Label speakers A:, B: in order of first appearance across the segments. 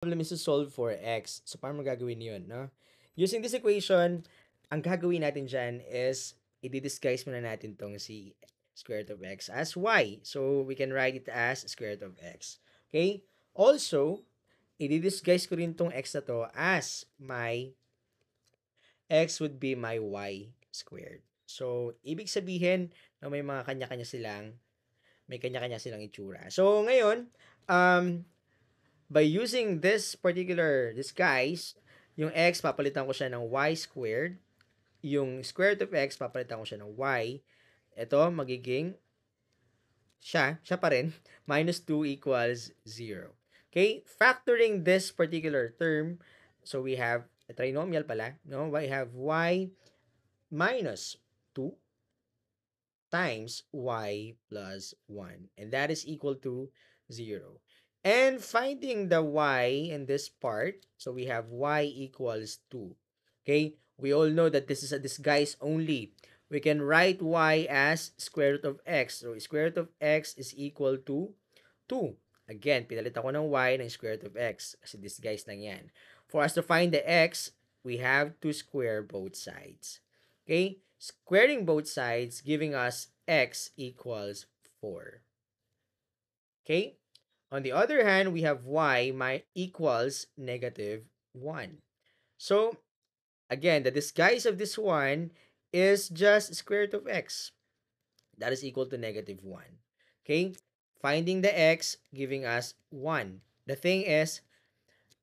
A: problem is to solve for x. So, paano mo gagawin yun, no? Using this equation, ang gagawin natin dyan is, i-disguise muna natin tong si square root of x as y. So, we can write it as square root of x. Okay? Also, i-disguise ko rin tong x na to as my x would be my y squared. So, ibig sabihin na may mga kanya-kanya silang itsura. So, ngayon, by using this particular disguise, yung x, papalitan ko siya ng y squared. Yung square root of x, papalitan ko siya ng y. Ito, magiging siya pa rin, minus 2 equals 0. Okay? Factoring this particular term, so we have a trinomial pala, no? We have y minus 2 times y plus 1. And that is equal to 0. And finding the y in this part, so we have y equals 2. Okay? We all know that this is a disguise only. We can write y as square root of x. So, square root of x is equal to 2. Again, pinalit ako ng y ng square root of x. Kasi disguise lang yan. For us to find the x, we have to square both sides. Okay? Squaring both sides, giving us x equals 4. Okay? On the other hand, we have y equals negative 1. So, again, the disguise of this one is just square root of x. That is equal to negative 1. Okay? Finding the x, giving us 1. The thing is,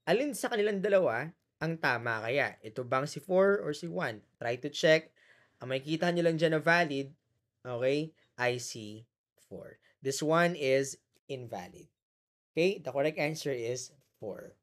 A: alin sa kanilang dalawa ang tama kaya? Ito bang si 4 or si 1? Try to check. Ang makikita nyo lang dyan na valid, okay, I see 4. This one is invalid. Okay? The correct answer is 4.